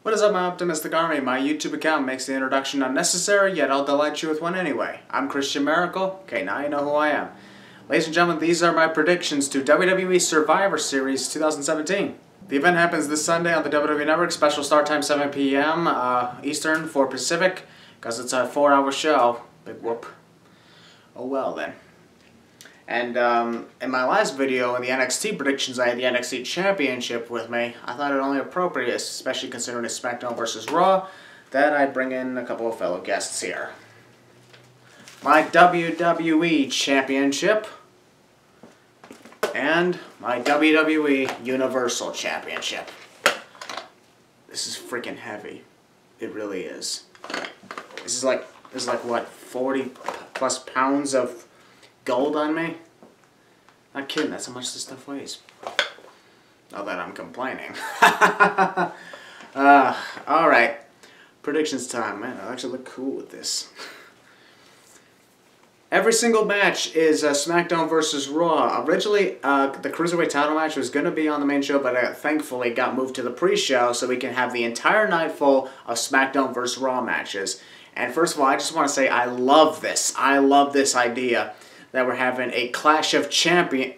What is up, my optimistic army? My YouTube account makes the introduction unnecessary, yet I'll delight you with one anyway. I'm Christian Maracle. Okay, now you know who I am. Ladies and gentlemen, these are my predictions to WWE Survivor Series 2017. The event happens this Sunday on the WWE Network. Special start time 7 p.m. Eastern, 4 Pacific, because it's a 4-hour show. Big whoop. Oh well then. And in my last video, in the NXT predictions, I had the NXT Championship with me. I thought it only appropriate, especially considering it's SmackDown vs. Raw, that I'd bring in a couple of fellow guests here. My WWE Championship and my WWE Universal Championship. This is freaking heavy. It really is. This is like what, 40 plus pounds of gold on me? Not kidding, that's how much this stuff weighs. Not that I'm complaining. Alright. Predictions time. Man, I actually look cool with this. Every single match is SmackDown vs. Raw. Originally, the Cruiserweight title match was going to be on the main show, but thankfully got moved to the pre-show so we can have the entire night full of SmackDown vs. Raw matches. And first of all, I just want to say I love this. I love this idea that we're having a Clash of Champions.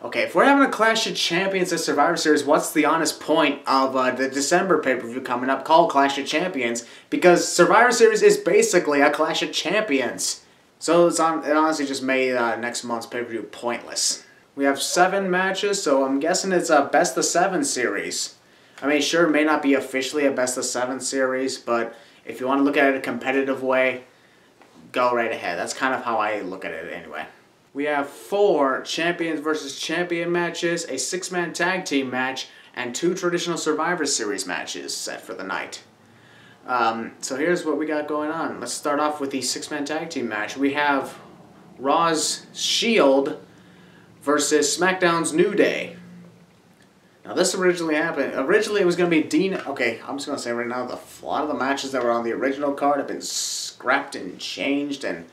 Okay, if we're having a Clash of Champions at Survivor Series, what's the honest point of the December pay-per-view coming up called Clash of Champions? Because Survivor Series is basically a Clash of Champions. So it honestly just made next month's pay-per-view pointless. We have 7 matches, so I'm guessing it's a best-of-7 series. I mean, sure, it may not be officially a best-of-7 series, but if you want to look at it a competitive way, go right ahead. That's kind of how I look at it anyway. We have 4 champions versus champion matches, a 6-man tag team match, and 2 traditional Survivor Series matches set for the night. So here's what we got going on. Let's start off with the 6-man tag team match. We have Raw's Shield versus SmackDown's New Day. Now this originally happened. Originally it was going to be Dean. Okay, I'm just going to say right now, a lot of the matches that were on the original card have been scrapped and changed and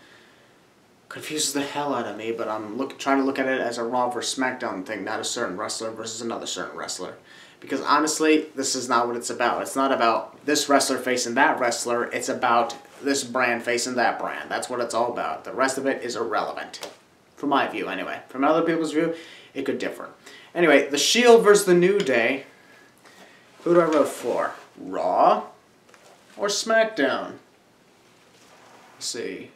confuses the hell out of me, but I'm trying to look at it as a Raw versus SmackDown thing, not a certain wrestler versus another certain wrestler. Because honestly, this is not what it's about. It's not about this wrestler facing that wrestler. It's about this brand facing that brand. That's what it's all about. The rest of it is irrelevant. From my view, anyway. From other people's view, it could differ. Anyway, the Shield versus the New Day. Who do I vote for? Raw or SmackDown? Let's see.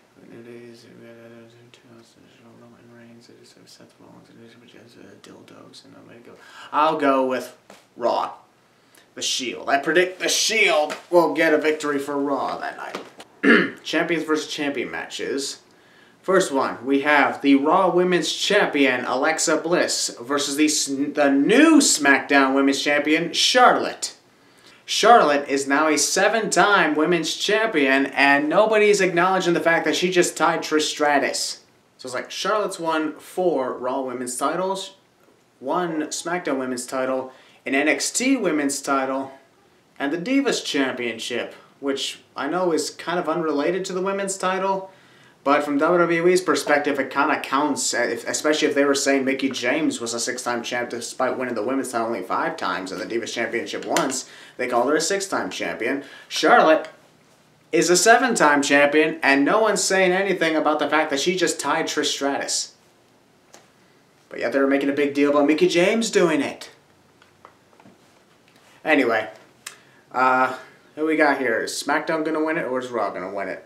Dildos, and I'm gonna go. I'll go with Raw. The Shield. I predict the Shield will get a victory for Raw that night. Champions versus champion matches. First one, we have the Raw Women's Champion Alexa Bliss versus the new SmackDown Women's Champion Charlotte. Charlotte is now a 7-time Women's Champion, and nobody's acknowledging the fact that she just tied Trish Stratus. So it's like Charlotte's won 4 Raw Women's titles, 1 SmackDown Women's title, an NXT Women's title, and the Divas Championship, which I know is kind of unrelated to the Women's title, but from WWE's perspective, it kind of counts, especially if they were saying Mickie James was a 6-time champ despite winning the Women's title only 5 times and the Divas Championship once. They called her a 6-time champion. Charlotte is a 7-time champion, and no one's saying anything about the fact that she just tied Trish Stratus. But yet they're making a big deal about Mickie James doing it. Anyway, who we got here? Is SmackDown going to win it, or is Raw going to win it?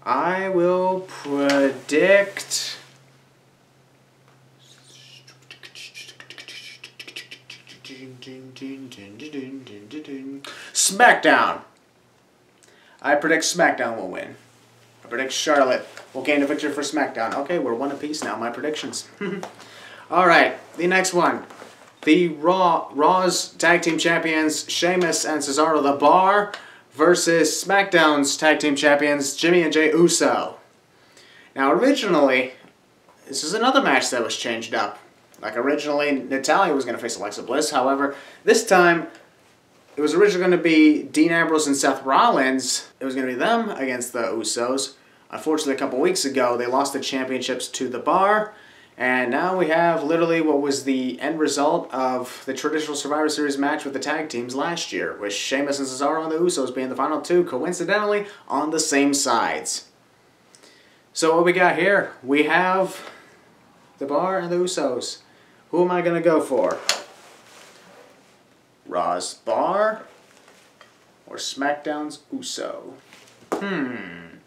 I will predict SmackDown. I predict SmackDown will win. I predict Charlotte will gain a victory for SmackDown. Okay, we're one apiece now, my predictions. Alright, the next one. The Raw's Tag Team Champions, Sheamus and Cesaro the Bar, versus SmackDown's Tag Team Champions, Jimmy and Jey Uso. Now originally, this is another match that was changed up. Like originally, Natalya was going to face Alexa Bliss. However, this time, it was originally going to be Dean Ambrose and Seth Rollins. It was going to be them against the Usos. Unfortunately, a couple weeks ago, they lost the championships to the Bar. And now we have literally what was the end result of the traditional Survivor Series match with the tag teams last year, with Sheamus and Cesaro and the Usos being the final two, coincidentally, on the same sides. So what we got here? We have the Bar and the Usos. Who am I going to go for? Raw's Bar or SmackDown's Uso? I'm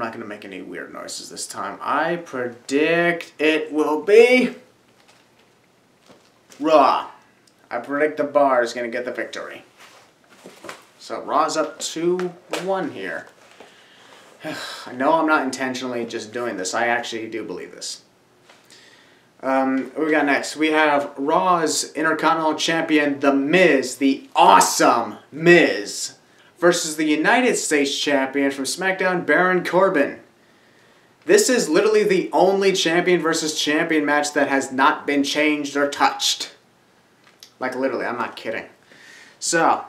not going to make any weird noises this time. I predict it will be Raw. I predict the Bar is going to get the victory. So Raw's up 2-1 here. I know I'm not intentionally just doing this. I actually do believe this. What we got next? We have Raw's Intercontinental Champion, The Miz, the awesome Miz, versus the United States Champion from SmackDown, Baron Corbin. This is literally the only champion versus champion match that has not been changed or touched. Like literally, I'm not kidding. So,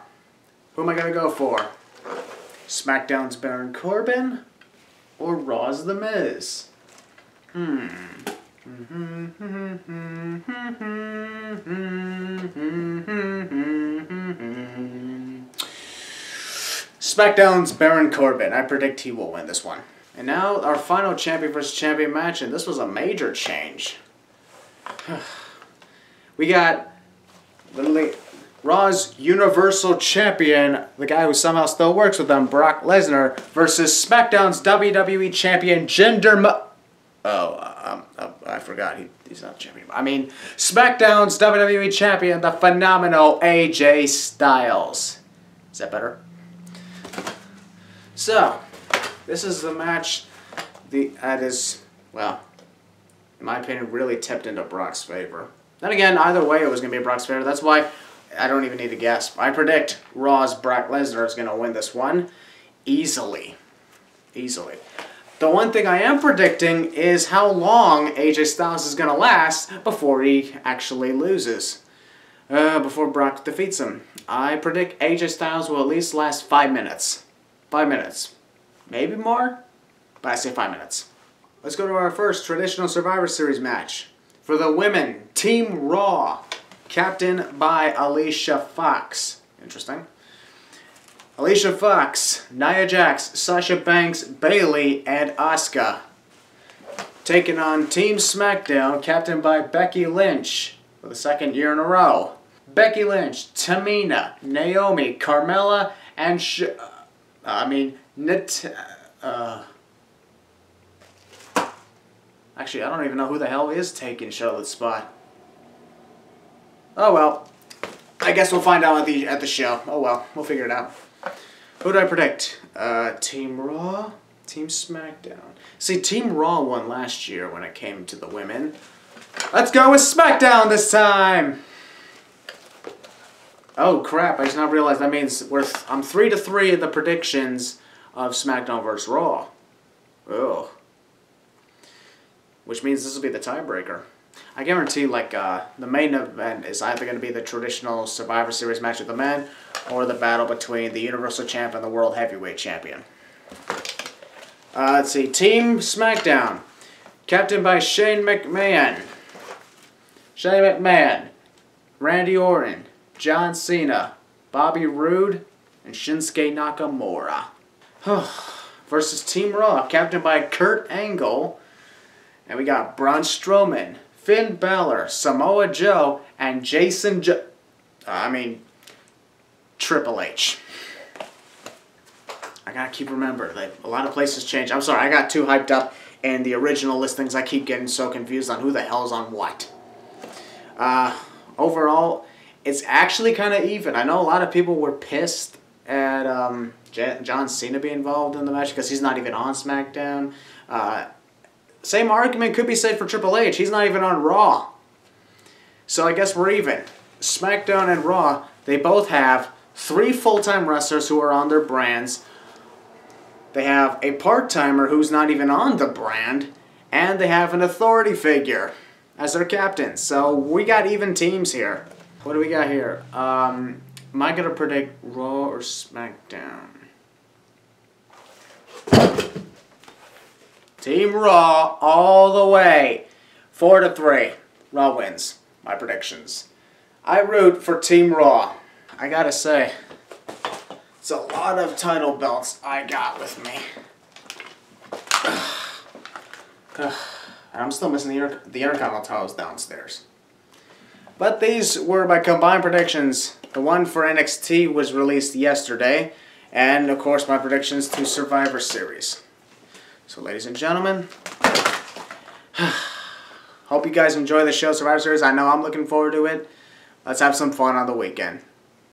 who am I going to go for? SmackDown's Baron Corbin or Raw's The Miz? SmackDown's Baron Corbin. I predict he will win this one. And now our final champion versus champion match, and this was a major change. We got literally Raw's Universal Champion, the guy who somehow still works with them, Brock Lesnar, versus SmackDown's WWE Champion, I forgot. He's not champion. I mean, SmackDown's WWE Champion, the phenomenal AJ Styles. Is that better? So, this is the match that is, well, in my opinion, really tipped into Brock's favor. Then again, either way, it was going to be Brock's favor. That's why I don't even need to guess. I predict Raw's Brock Lesnar is going to win this one easily. Easily. The one thing I am predicting is how long AJ Styles is going to last before he actually loses. Before Brock defeats him. I predict AJ Styles will at least last 5 minutes. 5 minutes. Maybe more, but I say 5 minutes. Let's go to our first traditional Survivor Series match. For the women, Team Raw, captained by Alicia Fox. Interesting. Alicia Fox, Nia Jax, Sasha Banks, Bayley, and Asuka. Taking on Team SmackDown, captained by Becky Lynch for the second year in a row. Becky Lynch, Tamina, Naomi, Carmella, and actually, I don't even know who the hell is taking Charlotte's spot. Oh well. I guess we'll find out at the show. Oh well, we'll figure it out. Who do I predict? Team Raw? Team SmackDown? See, Team Raw won last year when it came to the women. Let's go with SmackDown this time! Oh crap, I just now realized that means I'm 3-3 in the predictions of SmackDown vs. Raw. Ugh. Which means this will be the tiebreaker. I guarantee, like, the main event is either going to be the traditional Survivor Series match with the men, or the battle between the Universal Champion and the World Heavyweight Champion. Let's see. Team SmackDown, captained by Shane McMahon. Shane McMahon, Randy Orton, John Cena, Bobby Roode, and Shinsuke Nakamura. Versus Team Raw, captained by Kurt Angle. And we got Braun Strowman, Finn Balor, Samoa Joe, and Triple H. I gotta keep remembering that a lot of places change. I'm sorry, I got too hyped up in the original listings. I keep getting so confused on who the hell's on what. Overall, it's actually kind of even. I know a lot of people were pissed at John Cena being involved in the match because he's not even on SmackDown. Same argument could be said for Triple H. He's not even on Raw. So I guess we're even. SmackDown and Raw, they both have 3 full-time wrestlers who are on their brands. They have a part-timer who's not even on the brand. And they have an authority figure as their captain. So we got even teams here. What do we got here? Am I going to predict Raw or SmackDown? Team Raw all the way. 4-3. Raw wins. My predictions. I root for Team Raw. I gotta say, it's a lot of title belts I got with me. And I'm still missing the Intercontinental titles downstairs. But these were my combined predictions. The one for NXT was released yesterday. And, of course, my predictions to Survivor Series. So, ladies and gentlemen, hope you guys enjoy the show, Survivor Series. I know I'm looking forward to it. Let's have some fun on the weekend.